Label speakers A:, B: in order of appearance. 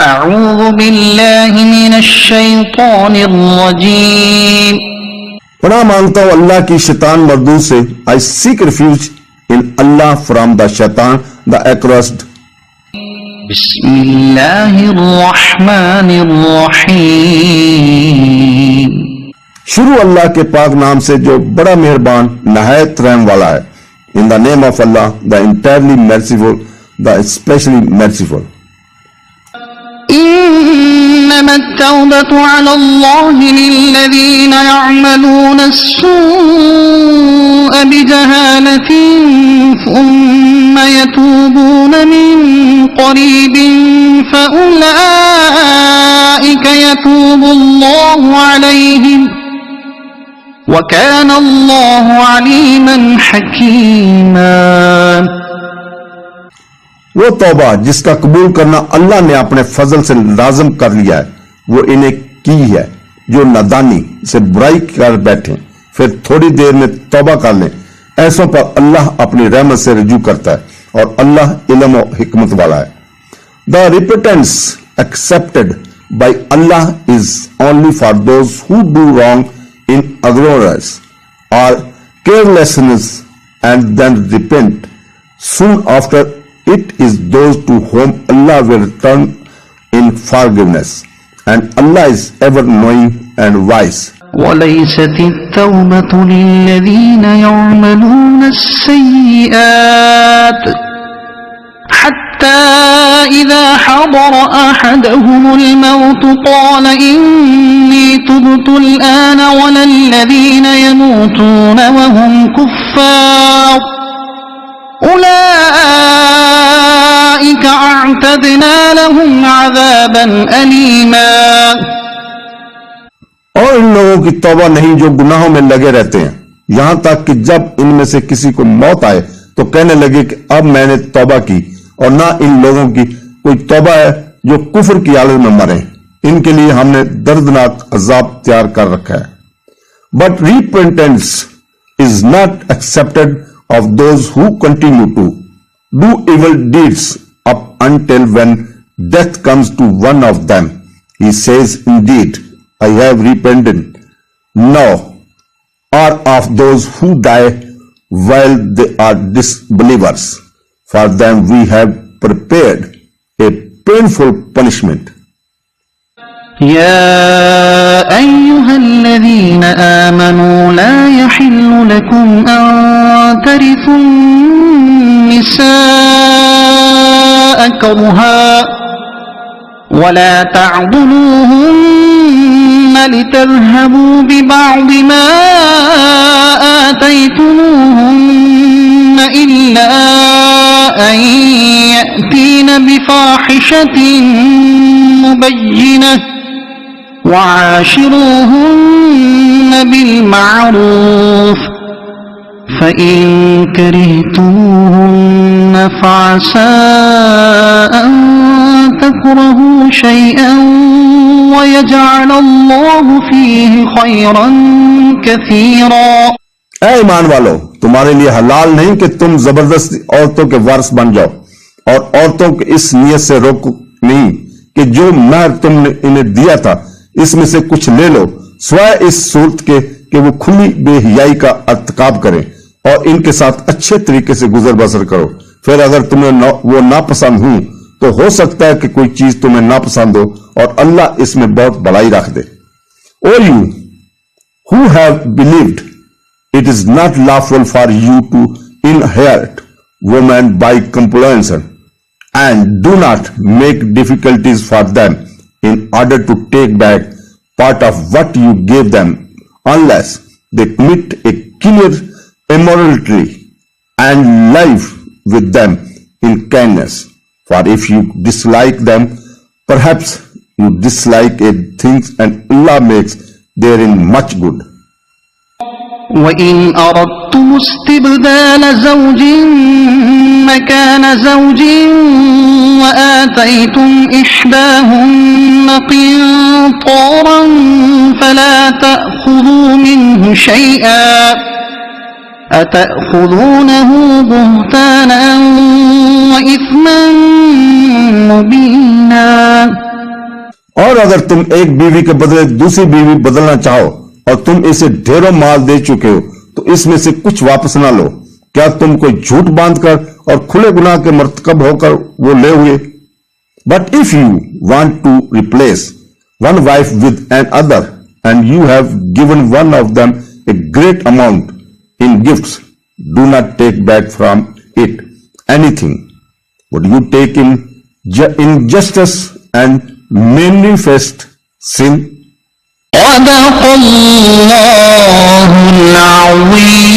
A: अऊज़ु बिल्लाहि मिनश्शैतानिर्रजीम।
B: पनाह मांगता हूँ अल्लाह की शैतान मरदूद से। आई seek refuge in Allah from the शैतान द एक्रोस्ड।
A: बिस्मिल्लाहिर्रहमानिर्रहीम।
B: शुरू अल्लाह के पाक नाम से जो बड़ा मेहरबान नहायत रहम वाला है। In the name of Allah the entirely merciful the especially merciful.
A: इन्नमा तौबतु अलल्लाहि लिल्लज़ीना यअमलूना अस्सूअ बिजहालतिन सुम्मा यतूबूना मिन क़रीबिन फ़उलाइका यतूबुल्लाहु अलैहिम वकान अल्लाहु अलीमन हकीमा।
B: वो तौबा जिसका कबूल करना अल्लाह ने अपने फजल से लाजम कर लिया है, वो इन्हें की है जो नादानी से बुराई कर बैठे फिर थोड़ी देर में तौबा कर लें। ऐसों पर अल्लाह अपनी रहमत से रजू करता है और अल्लाह इल्म और हिकमत वाला है। The repentance accepted by Allah is only for those who do wrong in ignorance or carelessness and then repent soon after. It is those to whom Allah will turn in forgiveness, and Allah is ever knowing and wise.
A: وليست التوبة للذين يعملون السيئات حتى إذا حضر أحدهم الموت قال إني تبت الآن ولا الذين يموتون وهم كفار أولئك أعتدنا لهم عذابا أليما।
B: और इन लोगों की तौबा नहीं जो गुनाहों में लगे रहते हैं, यहां तक कि जब इनमें से किसी को मौत आए तो कहने लगे कि अब मैंने तौबा की। और ना इन लोगों की कोई तौबा है जो कुफर की हालत में मरे, इनके लिए हमने दर्दनाक अजाब तैयार कर रखा है। But repentance is not accepted of those who continue to do evil deeds up until when death comes to one of them. He says, indeed, I have repented now, or of those who die while they are disbelievers. For them we have prepared a painful punishment.
A: يا أيها الذين آمنوا لا يحل لكم أن ترثوا النساء كرها ولا تعضلوهن لتذهبوا ببعض ما آتيتموهن إلا أن يأتين بفاحشة مبينة وعاشروهن بالمعروف فإن كرهتموهن فعسى أن تكرهوا شيئا ويجعل الله فيه خيرا كثيرا।
B: ऐ ईमान वालों, तुम्हारे लिए हलाल नहीं कि तुम जबरदस्ती औरतों के वारिस बन जाओ, और औरतों के इस नियत से रोको नहीं कि जो महर तुमने इन्हें दिया था इसमें से कुछ ले लो, स्वयं इस सूरत के कि वो खुली बेहियाई का अर्तकाब करें और इनके साथ अच्छे तरीके से गुजर बसर करो। फिर अगर तुम्हें वो नापसंद हुई तो हो सकता है कि कोई चीज तुम्हें नापसंद हो और अल्लाह इसमें बहुत भलाई रख दे। O you who have believed, it is not lawful for you to inherit women by compulsion, and do not make difficulties for them in order to take back part of what you gave them, unless they commit a clear immorality and live with them in kindness. For if you dislike them, perhaps you dislike a thing, and Allah makes therein much good.
A: وإن أردتم استبدال زوج مكان زوج وآتيتم إحداهن قنطارا فلا تأخذوا منه شيئا أتأخذونه بهتانا وإثما مبينا।
B: और अगर तुम एक बीवी के बदले दूसरी बीवी बदलना चाहो और तुम इसे ढेरों माल दे चुके हो तो इसमें से कुछ वापस ना लो। क्या तुम कोई झूठ बांधकर और खुले गुनाह के मर्तकब होकर वो ले हुए? But if you want to replace one wife with an other and you have given one of them a great amount in gifts, do not take back from it anything, but you take in injustice and manifest sin.
A: صدق الله العظيم.